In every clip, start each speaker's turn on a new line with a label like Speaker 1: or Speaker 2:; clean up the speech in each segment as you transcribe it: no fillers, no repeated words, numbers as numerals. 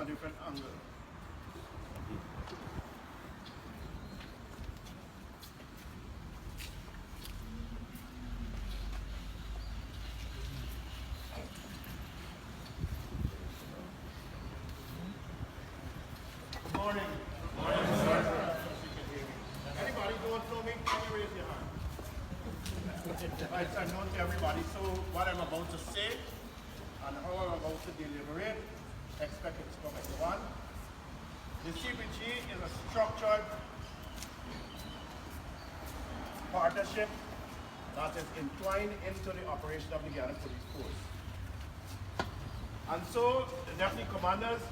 Speaker 1: a different angle. Good morning. Good morning, sir. Anybody don't know me? Can you raise your hand? Right, so I'm known to everybody, so what I'm about to say and how I'm about to deliberate, expect it to come as one. The CPG is a structured partnership that is entwined into the operation of the Ghana Police Force. And so the deputy commanders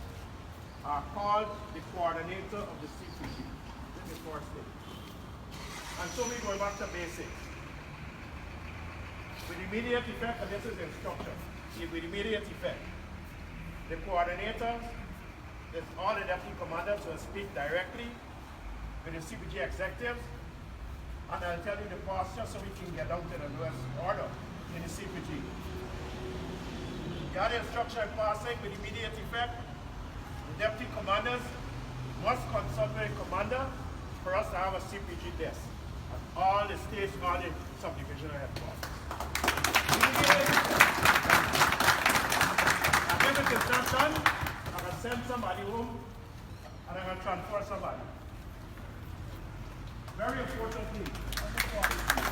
Speaker 1: are called the coordinator of the CPG. This is the first thing. And so we go back to basics. With immediate effect, and this is instruction, with immediate effect, the coordinators, all the deputy commanders will speak directly with the CPG executives, and I'll tell you the posture so we can get down to the lowest order in the CPG. Got the instruction passing with immediate effect. The deputy commanders must consult with the commander for us to have a CPG desk at all the states, all the subdivisional headquarters. And if it is not done, I'm going to send somebody home and I'm going to transfer somebody. Very importantly,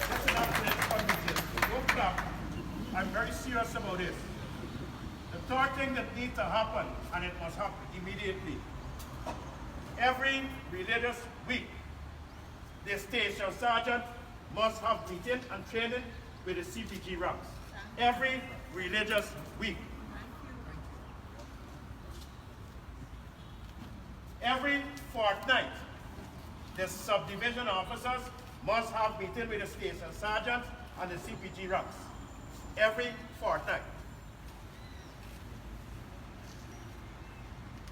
Speaker 1: listen up to this conversation. Don't clap. I'm very serious about this. The third thing that needs to happen, and it must happen immediately, every religious week, the station sergeant must have meeting and training with the CPG ranks. Every religious week. Every fortnight, the subdivision officers must have meeting with the station sergeants and the CPG ranks. Every fortnight.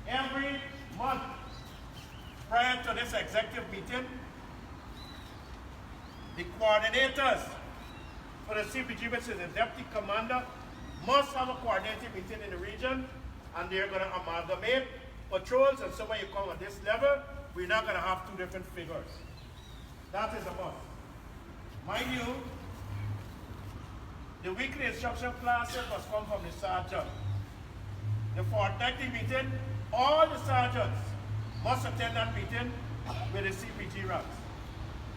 Speaker 1: Every month prior to this executive meeting, the coordinators for the CPG, which is the deputy commander, must have a coordinating meeting in the region, and they're going to amalgamate patrols, and so when you come at this level, we're not going to have two different figures. That is a must. Mind you, the weekly instruction classes must come from the sergeant. The fortnightly meeting, all the sergeants must attend that meeting with the CPG ranks.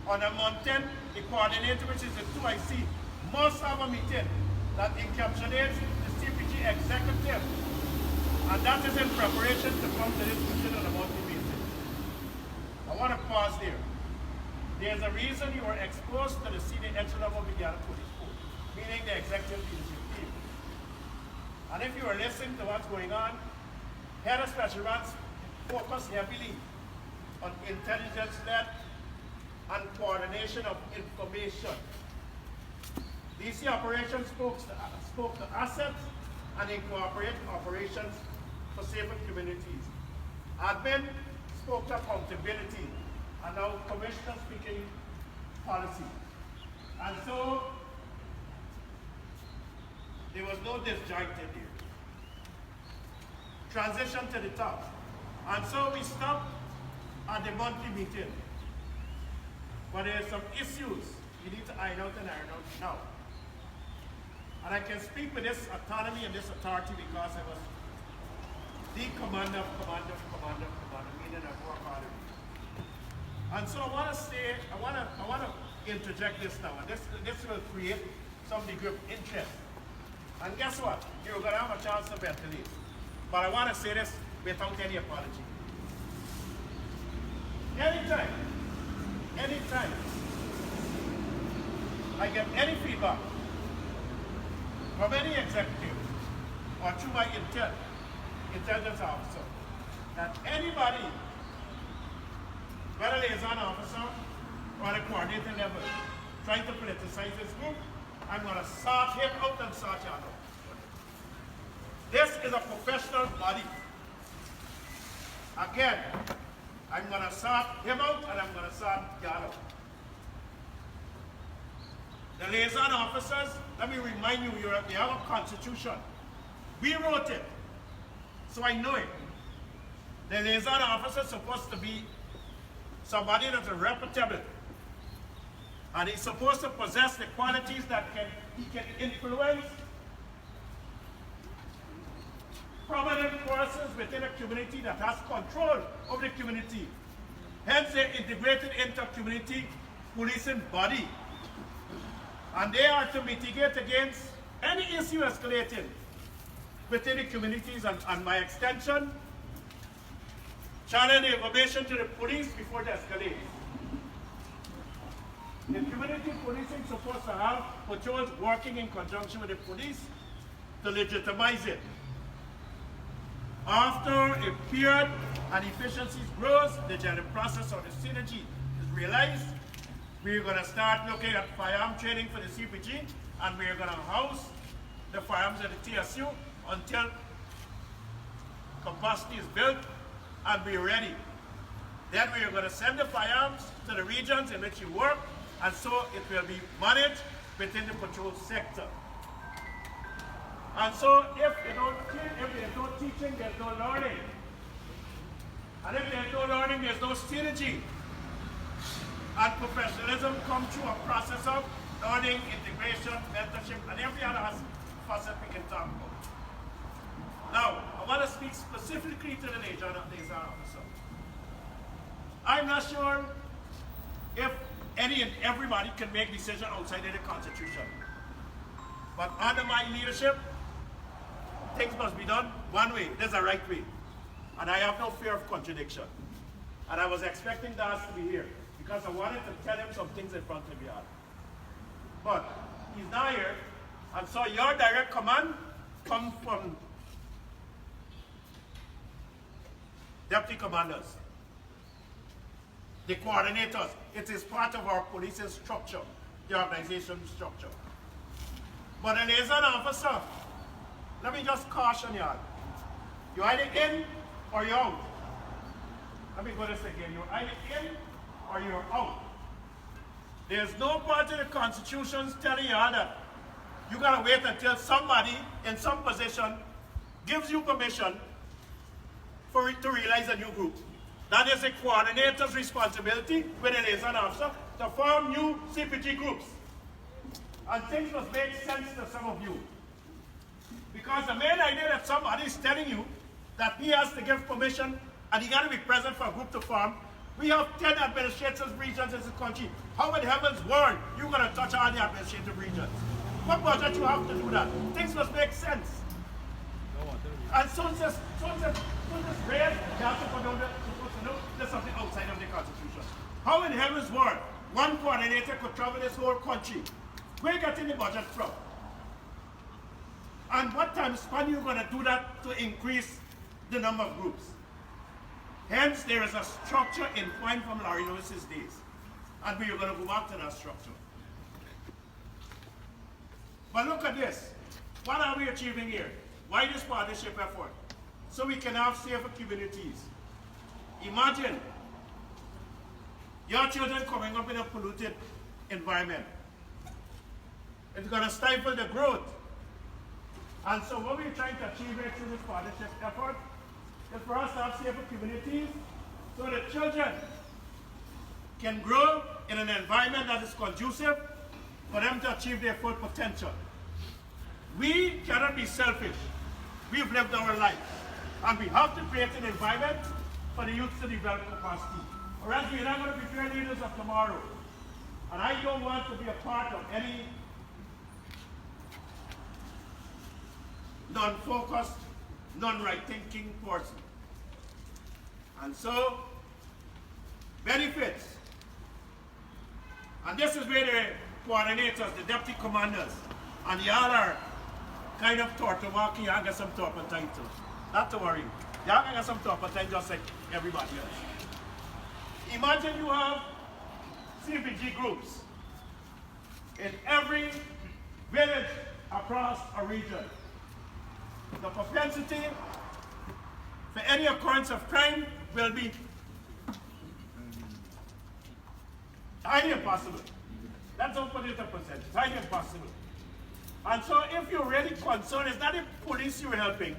Speaker 1: On a month end, the coordinator, which is the 2IC, must have a meeting that encapsulates the CPG executive. And that is in preparation to come to this meeting on a monthly basis. I want to pause there. There's a reason you were exposed to the senior echelon of the Ghana Police Force, meaning the executive leadership team. And if you are listening to what's going on, head of special ranks focus heavily on intelligence-led and coordination of information. DC operations spoke to assets and incorporate operations for safer communities. Admin spoke to accountability, and now commissioner speaking policy. And so there was no disjoint in here. Transition to the top. And so we stopped at the monthly meeting. But there are some issues you need to iron out now. And I can speak with this autonomy and this authority because I was the commander, meaning I work harder. And so I want to interject this now, and this will create some degree of interest. And guess what? You're going to have a chance to ventilate. But I want to say this without any apology. Anytime I get any feedback from any executive or through my intelligence officer that anybody, whether liaison officer or at a coordinating level, trying to politicize this group, I'm going to sort him out and sort you out. This is a professional body. Again, I'm going to sort him out and I'm going to sort you out. The liaison officers, let me remind you, we have a constitution. We wrote it, so I know it. The liaison officer is supposed to be somebody that's reputable. And he's supposed to possess the qualities that he can influence prominent persons within a community that has control of the community. Hence, they're integrated into a community policing body. And they are to mitigate against any issue escalating within the communities and by extension, channel the information to the police before they escalate. The community policing is supposed to have patrols working in conjunction with the police to legitimize it. After a period and efficiencies grows, the general process of the synergy is realized. We're going to start looking at firearm training for the CPG, and we're going to house the firearms at the TSU until capacity is built and we're ready. Then we're going to send the firearms to the regions in which you work, and so it will be managed within the patrol sector. And so if there's no teaching, there's no learning. And if there's no learning, there's no synergy. And professionalism comes through a process of learning, integration, mentorship, and every other facet we can talk about. Now, I want to speak specifically to the liaison officer. I'm not sure if any and everybody can make decisions outside of the Constitution. But under my leadership, things must be done one way. There's a right way. And I have no fear of contradiction. And I was expecting Das to be here because I wanted to tell him some things in front of you all. But he's not here. And so your direct command comes from deputy commanders, the coordinators. It is part of our policing structure, the organization structure. But a liaison officer, let me just caution you all. You're either in or you're out. Let me go this again. You're either in or you're out. There's no part of the constitutions telling you all that you gotta wait until somebody in some position gives you permission for it to realize a new group. That is the coordinator's responsibility with a liaison officer to form new CPG groups. And things must make sense to some of you. Because the main idea that somebody is telling you that he has to give permission and he got to be present for a group to form. We have 10 administrative regions in this country. How in heaven's world you going to touch all the administrative regions? What budget you have to do that? Things must make sense. And soon as read, you have to put down there's something outside of the Constitution. How in heaven's world one coordinator could travel this whole country? Where are you getting the budget from? And what time span are you going to do that to increase the number of groups? Hence, there is a structure in point from Larry Lewis's days. And we are going to go back to that structure. But look at this. What are we achieving here? Why this partnership effort? So we can have safer communities. Imagine your children coming up in a polluted environment. It's going to stifle the growth. And so what we're trying to achieve here through this partnership effort is for us to have safer communities so that children can grow in an environment that is conducive for them to achieve their full potential. We cannot be selfish. We've lived our life. And we have to create an environment for the youth to develop capacity. Or else we're not going to be fair leaders of tomorrow. And I don't want to be a part of any non-focused, non-right thinking person. And so, benefits. And this is where the coordinators, the deputy commanders, and y'all are kind of torture-walking, y'all get some turpentine too. Not to worry. Y'all can get some turpentine just like everybody else. Imagine you have CPG groups in every village across a region. The propensity for any occurrence of crime will be highly impossible. Let's don't put it in percentage. It's highly impossible. And so if you're really concerned, it's not the police you're helping.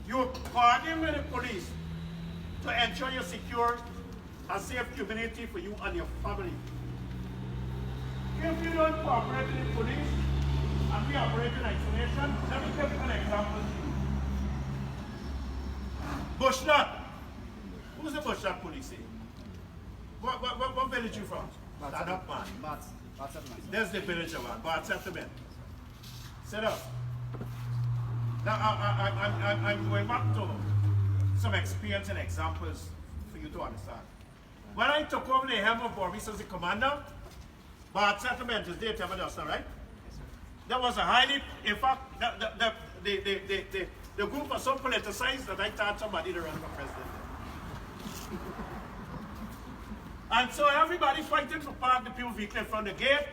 Speaker 1: You're partnering with the police to ensure you secure a safe community for you and your family. If you don't cooperate with the police and we operate in isolation, let me give you an example. Bushnut. Who's the Bushnut police? What village you from? Stand up, man. There's the village of man, Bart Settlement. Sit up. Now, I'm going back to some experience and examples for you to understand. When I took over the helm of Boris as the commander, Bart Settlement is there, right? There was a highly, in fact, the group was so politicized that I thought somebody to run for president. And so everybody fighting to park the people vehicle in front of the gate.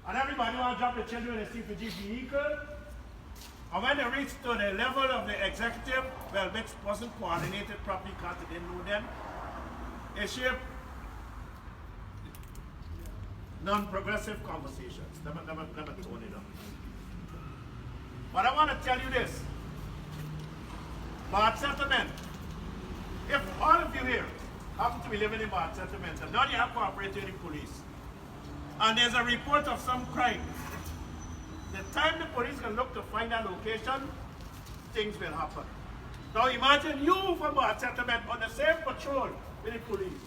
Speaker 1: And everybody want to drop the children in the CPG vehicle. And when they reached to the level of the executive, well, which wasn't coordinated properly because they didn't know them, it shaped non-progressive conversations. Never tone it up. But I want to tell you this. Bart Settlement, if all of you here happen to be living in Bart Settlement, and now you have cooperated with the police, and there's a report of some crime, the time the police can look to find that location, things will happen. Now imagine you from Bart Settlement on the same patrol with the police.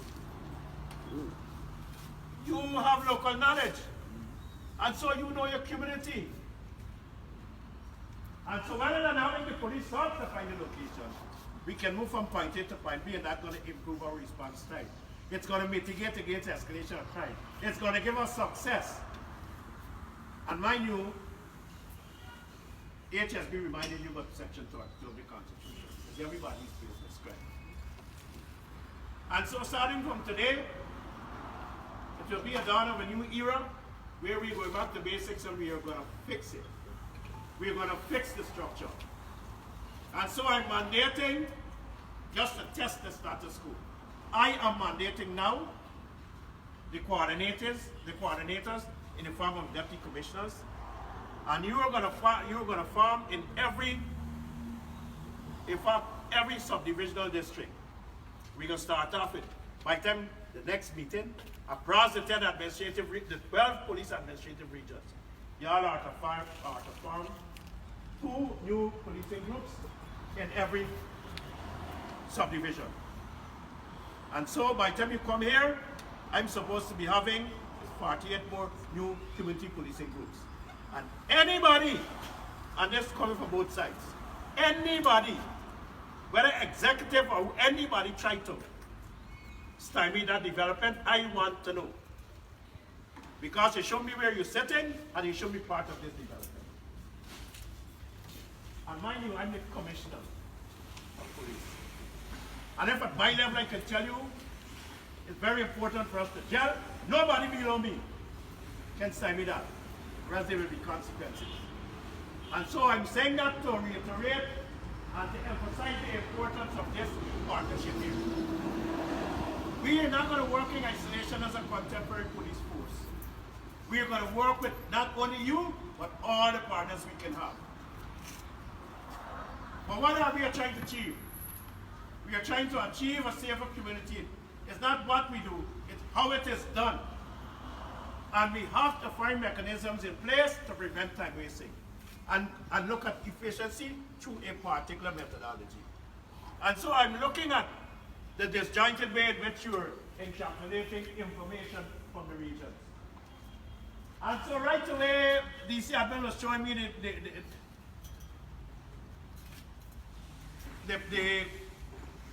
Speaker 1: You have local knowledge, and so you know your community. And so rather than having the police search to find the location, we can move from point A to point B, and that's going to improve our response time. It's going to mitigate against escalation of crime. It's going to give us success. And mind you, HSB reminded you about Section 2 of the Constitution. It's everybody's business, correct? And so starting from today, it will be a dawn of a new era where we go back to basics and we are going to fix it. We are going to fix the structure. And so I'm mandating just to test the status quo. I am mandating now the coordinators in the form of deputy commissioners, and you are going to form in every sub-divisional district. We're going to start off with, by the time the next meeting, across the 10 administrative, the 12 police administrative regions, y'all are to form 2 new policing groups in every subdivision. And so by the time you come here, I'm supposed to be having 48 more new community policing groups. And anybody, and this is coming from both sides, anybody, whether executive or anybody try to stymie that development, I want to know. Because you show me where you're sitting, and you should be part of this development. And mind you, I'm the commissioner of police. And if at my level I can tell you, it's very important for us to gel. Nobody below me can stymie that, or else there will be consequences. And so I'm saying that to reiterate and to emphasize the importance of this partnership here. We are not going to work in isolation as a contemporary police force. We are going to work with not only you, but all the partners we can have. But what are we trying to achieve? We are trying to achieve a safer community. It's not what we do, it's how it is done. And we have to find mechanisms in place to prevent time wasting and look at efficiency through a particular methodology. And so I'm looking at the disjointed way in which you're encapsulating information from the regions. And so right away, DC admin was showing me the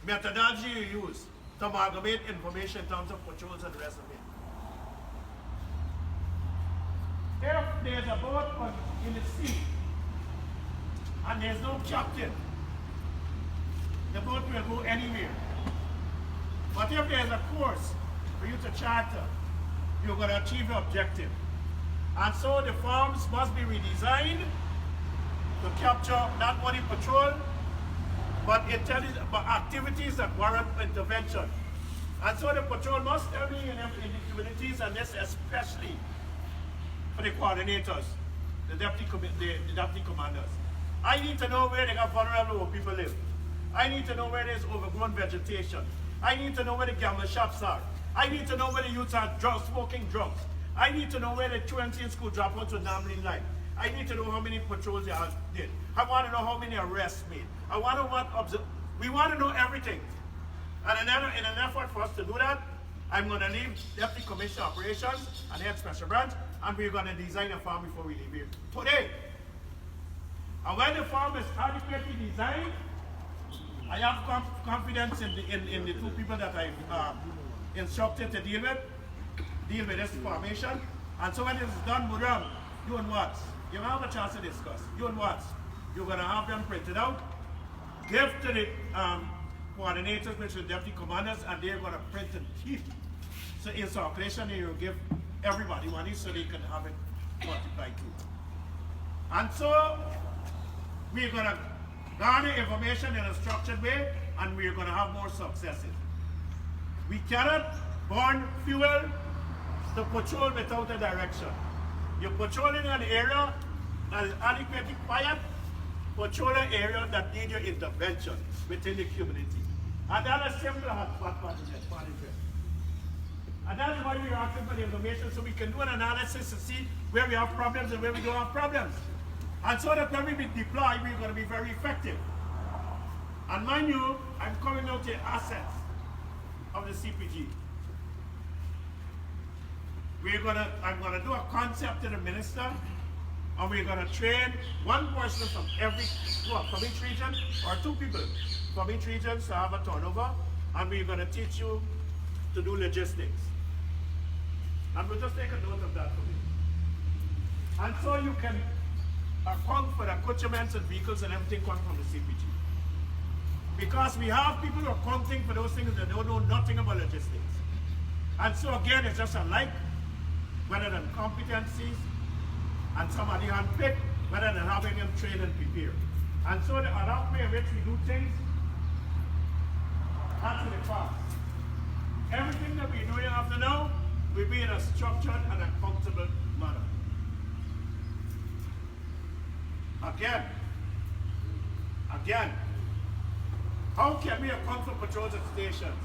Speaker 1: methodology you use to amalgamate information in terms of patrols and the rest of it. If there's a boat in the sea and there's no captain, the boat will go anywhere. But if there's a course for you to charter, you're going to achieve your objective. And so the farms must be redesigned to capture not only patrol, but activities that warrant intervention. And so the patrol must be in the communities, and this especially for the coordinators, the deputy commanders. I need to know where the vulnerable people live. I need to know where there's overgrown vegetation. I need to know where the gamble shops are. I need to know where the youths are smoking drugs. I need to know where the truancy in school dropouts were normally like. I need to know how many patrols they did. I want to know how many arrests made. I want to know we want to know everything. And in an effort for us to do that, I'm going to leave Deputy Commissioner Operations and Head Special Branch, and we're going to design a farm before we leave here today. And when the farm is adequately designed, I have confidence in the two people that I've instructed to deal with this formation. And so when this is done, Mudram, you and what? You have a chance to discuss. You and what? You're going to have them printed out, give to the coordinators, which are the deputy commanders, and they're going to print and keep. So in circulation, they will give everybody money so they can have it multiplied too. And so we're going to garner information in a structured way, and we're going to have more successes. We cannot burn fuel to patrol without a direction. You're patrolling an area that is adequately quiet, patrol an area that needs your intervention within the community. And that is simple as management. And that's why we're asking for the information, so we can do an analysis to see where we have problems and where we don't have problems. And so that when we deploy, we're going to be very effective. And mind you, I'm coming out the assets of the CPG. I'm going to do a concept to the minister, and we're going to train one person from each region, or two people from each region to have a turnover, and we're going to teach you to do logistics. And we'll just take a note of that for me. And so you can account for the accoutrements and vehicles and everything coming from the CPG. Because we have people who are accounting for those things that don't know nothing about logistics. And so again, it's just a like, rather than competencies, and somebody handpicked, rather than having them train and prepare. And so the other way in which we do things, that's in the past. Everything that we're doing after now will be in a structured and accountable manner. Again, how can we account for patrols at stations?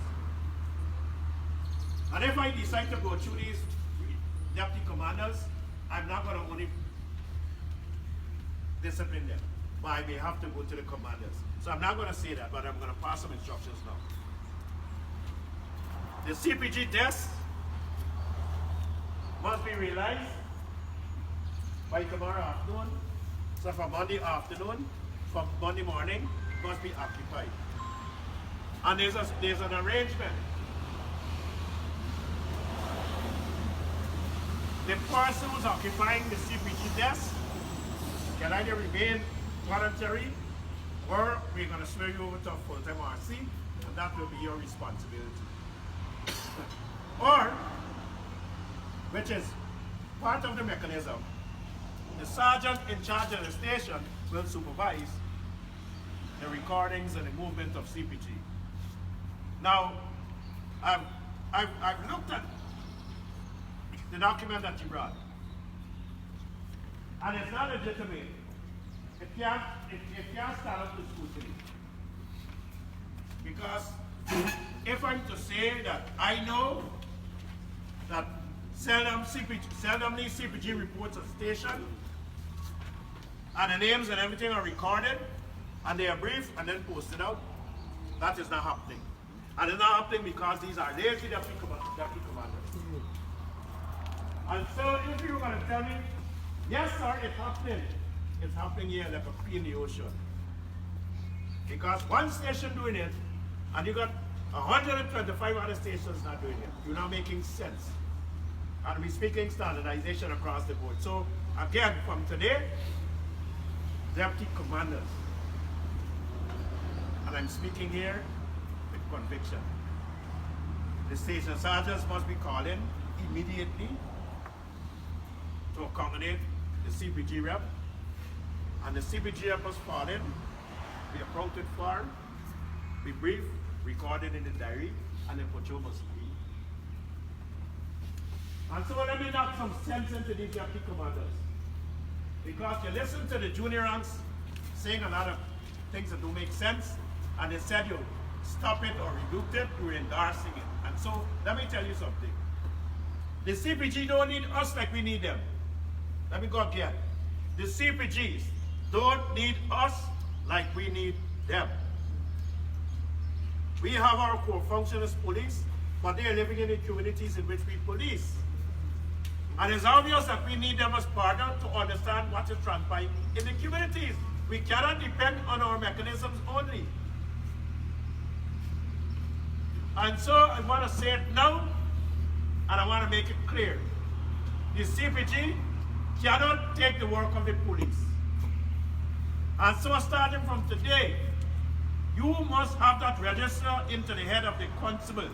Speaker 1: And if I decide to go through these deputy commanders, I'm not going to only discipline them, but I may have to go to the commanders. So I'm not going to say that, but I'm going to pass some instructions now. The CPG desk must be realized by tomorrow afternoon. So from Monday afternoon, from Monday morning, must be occupied. And there's an arrangement. The person who's occupying the CPG desk can either remain voluntary, or we're going to swear you over to a full-time RC, and that will be your responsibility. Or, which is part of the mechanism, the sergeant in charge of the station will supervise the recordings and the movement of CPG. Now, I've looked at the document that you brought, and it's not legitimate. It can't stand up to scrutiny. Because if I'm to say that I know that seldomly CPG reports a station, and the names and everything are recorded, and they are briefed and then posted out, that is not happening. And it's not happening because these are lazy deputy commanders. And so if you were going to tell me, yes sir, it's happening here like a pea in the ocean. Because one station doing it, and you got 125 other stations not doing it. You're not making sense. And we're speaking standardization across the board. So again, from today, deputy commanders. And I'm speaking here with conviction. The station sergeants must be called in immediately to accommodate the CPG rep. And the CPG rep must call in, be accounted for, be briefed, recorded in the diary, and the patrol must be. And so let me knock some sense into these deputy commanders. Because you listen to the junior ranks saying a lot of things that don't make sense, and they said you stop it or rebuke it, you're endorsing it. And so, let me tell you something. The CPG don't need us like we need them. Let me go again. The CPGs don't need us like we need them. We have our core function as police, but they are living in the communities in which we police. And it's obvious that we need them as partners to understand what is transpiring in the communities. We cannot depend on our mechanisms only. And so I want to say it now, and I want to make it clear. The CPG cannot take the work of the police. And so starting from today, you must have that register into the head of the constables,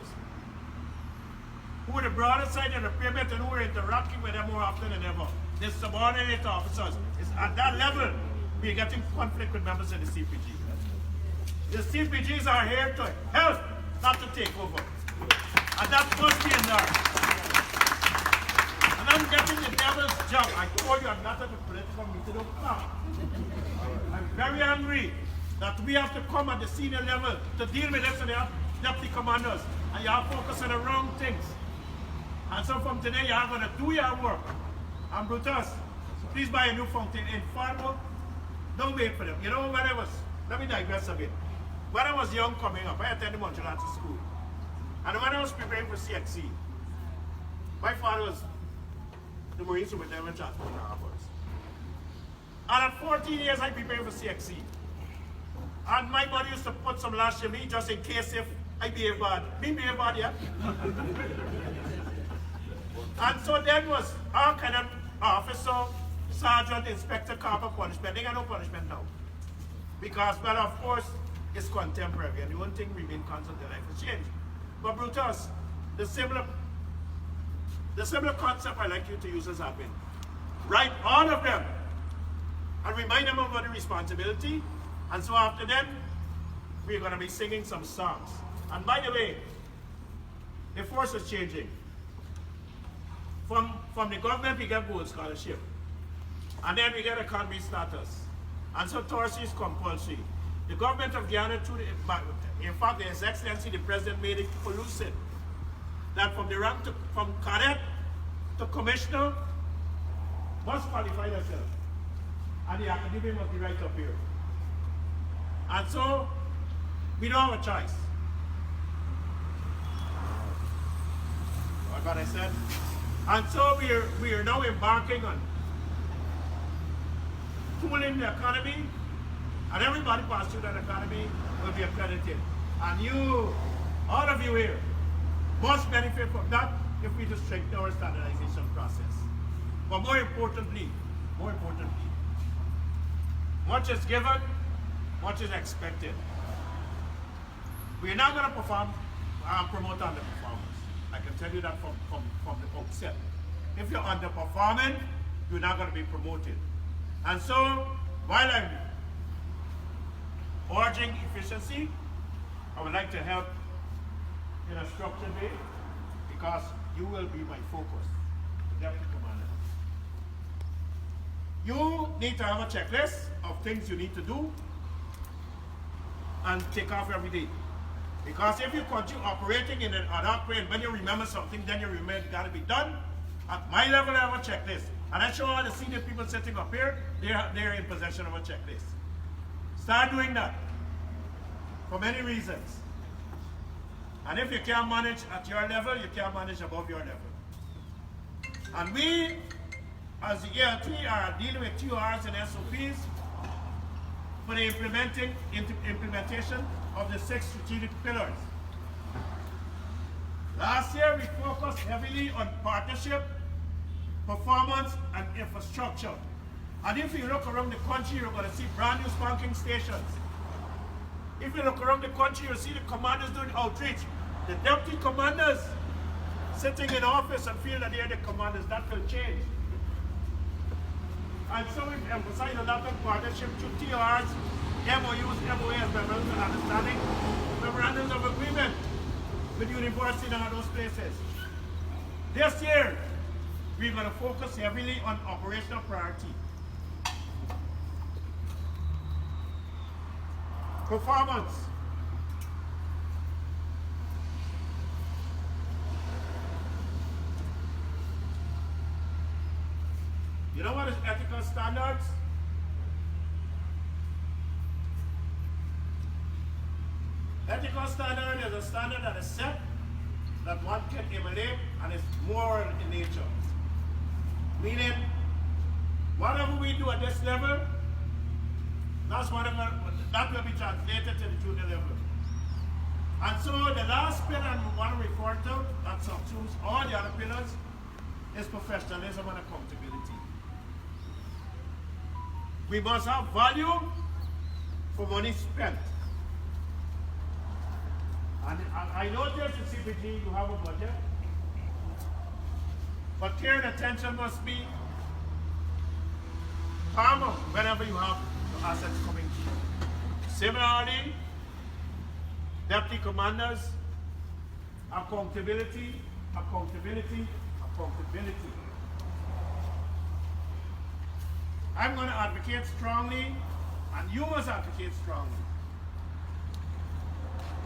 Speaker 1: who are the broader side of the pyramid and who are interacting with them more often than ever. The subordinate officers. It's at that level we're getting conflict with members of the CPG. The CPGs are here to help, not to take over. And that must be endorsed. And I'm getting the devil's job. I told you I'm not at a political meeting. Don't come. I'm very angry that we have to come at the senior level to deal with this and the deputy commanders. And you are focused on the wrong things. And so from today, you are going to do your work. And Brutus, please buy a new fountain in Fargo. Don't wait for them. You know, let me digress a bit. When I was young coming up, I attended Montreal school. And when I was preparing for CXC, my father was the Marine Superintendent of Transport and Harbors. And at 14 years, I prepared for CXC. And my mother used to put some lash in me just in case if I behave bad. Me behave bad, yeah? And so then was our kind of officer, sergeant, inspector, corporal punishment. They got no punishment now. Because, well, of course, it's contemporary, and the one thing remain constant, their life has changed. But Brutus, the similar concept I like you to use has happened. Write all of them and remind them of the responsibility. And so after that, we're going to be singing some songs. And by the way, the force is changing. From the government, we get gold scholarship. And then we get economy status. And so Torsi is compulsory. The government of Guyana, in fact, His Excellency, the President made it collusive that from the rank from cadet to commissioner must qualify themselves. And the academy must be right up here. And so, we don't have a choice. What I said? And so we are now embarking on tooling the economy, and everybody passed through that economy will be accredited. And you, all of you here, must benefit from that if we just strengthen our standardization process. But more importantly, much is given, much is expected. We're not going to promote underperformance. I can tell you that from the outset. If you're underperforming, you're not going to be promoted. And so, while I'm urging efficiency, I would like to help in a structured way, because you will be my focus, the Deputy Commander. You need to have a checklist of things you need to do and take off every day. Because if you continue operating in an ad hoc way, and when you remember something, then you remember it got to be done. At my level, I have a checklist. And I show all the senior people sitting up here, they're in possession of a checklist. Start doing that for many reasons. And if you can't manage at your level, you can't manage above your level. And we, as the ELT, are dealing with TORs and SOPs for the implementation of the 6 strategic pillars. Last year, we focused heavily on partnership, performance, and infrastructure. And if you look around the country, you're going to see brand new spanking stations. If you look around the country, you'll see the commanders doing outreach. The deputy commanders sitting in office and feel that they're the commanders. That will change. And so we emphasize a lot of partnership through TRs, MOUs, MOAs, memorandums of understanding, memorandums of agreement with universities and those places. This year, we're going to focus heavily on operational priority. Performance. is ethical standards. Ethical standard is a standard that is set that one can emulate and is moral in nature. Meaning, whatever we do at this level, that will be translated to the junior level. And so the last pillar I want to refer to, that subsumes all the other pillars, is professionalism and accountability. We must have value for money spent. And I noticed in CPG you have a budget, but care and attention must be paramount whenever you have your assets coming to you. Similarly, deputy commanders, accountability, accountability, accountability. I'm going to advocate strongly, and you must advocate strongly,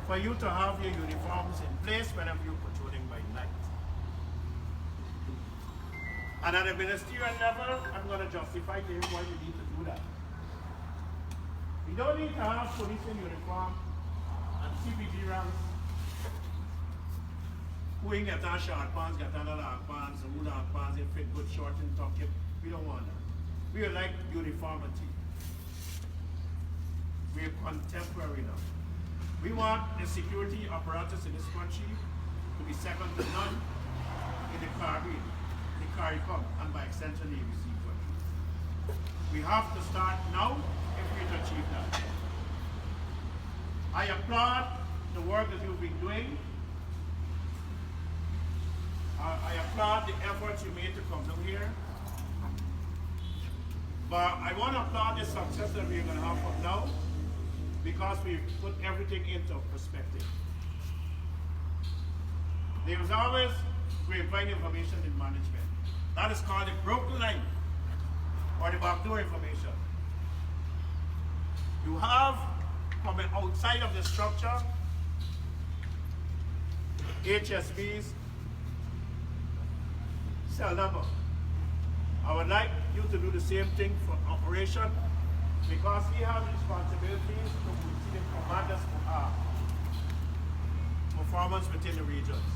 Speaker 1: for you to have your uniforms in place whenever you're patrolling by night. And at a ministerial level, I'm going to justify to you why you need to do that. We don't need to have police in uniform and CPG ranks who ain't get on short pants, get on long pants, and who long pants, they fit good short and top. We don't want that. We like uniformity. We're contemporary now. We want the security apparatus in this country to be second to none in the Caribbean, the CARICOM, and by extension the ABC countries. We have to start now if we're to achieve that. I applaud the work that you've been doing. I applaud the efforts you made to come down here. But I want to applaud the success that we're going to have from now, because we put everything into perspective. There is always grapevine information in management. That is called the broken line, or the backdoor information. You have, coming outside of the structure, HSBs, cell number. I would like you to do the same thing for operation, because he has responsibilities to see the commanders for performance within the regions.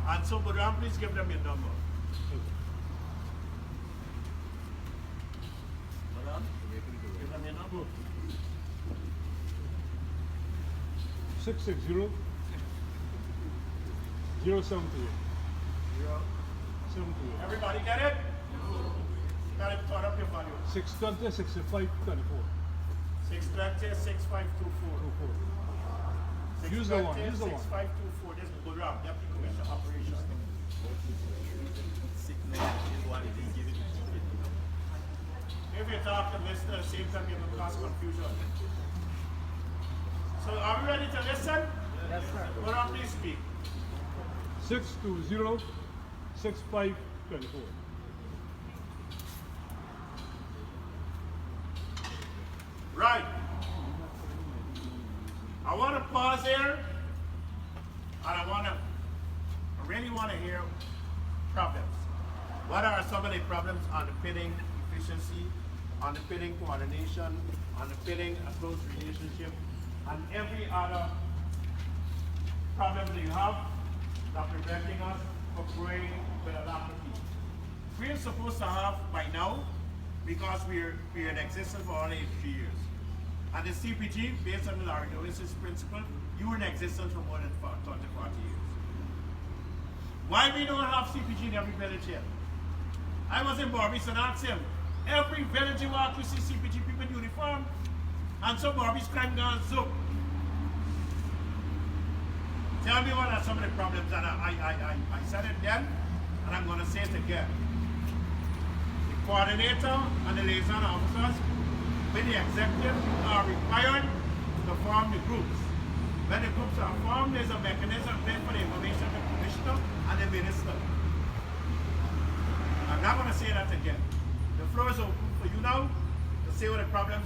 Speaker 1: And so, Budram, please give them your number. Budram, give them your number.
Speaker 2: 660 073.
Speaker 1: Everybody get it? Got it, turn up your volume.
Speaker 2: 620 65 24.
Speaker 1: 620 6524.
Speaker 2: Use the one, use the one.
Speaker 1: 6524, this is Budram, Deputy Commissioner Operations. If you talk to listen at the same time, you will cause confusion. So are we ready to listen?
Speaker 3: Yes, sir.
Speaker 1: Budram, please speak.
Speaker 2: 620 65 24.
Speaker 1: Right. I want to pause here, and I really want to hear problems. What are some of the problems underpinning efficiency, underpinning coordination, underpinning a close relationship, and every other problem that you have that preventing us from growing with a lot of people. We're supposed to have by now, because we're in existence for only 3 years. And the CPG, based on the Leary principle, you were in existence for more than 30, 40 years. Why we don't have CPG in every village yet? I was in Barbies and asked him, every village you walk, you see CPG people in uniform, and so Barbies crime gone zoom. Tell me what are some of the problems, and I said it then, and I'm going to say it again. The coordinator and the liaison officers with the executive are required to form the groups. When the groups are formed, there's a mechanism there for the information of the commissioner and the minister. I'm not going to say that again. The floor is open for you now to say what the problems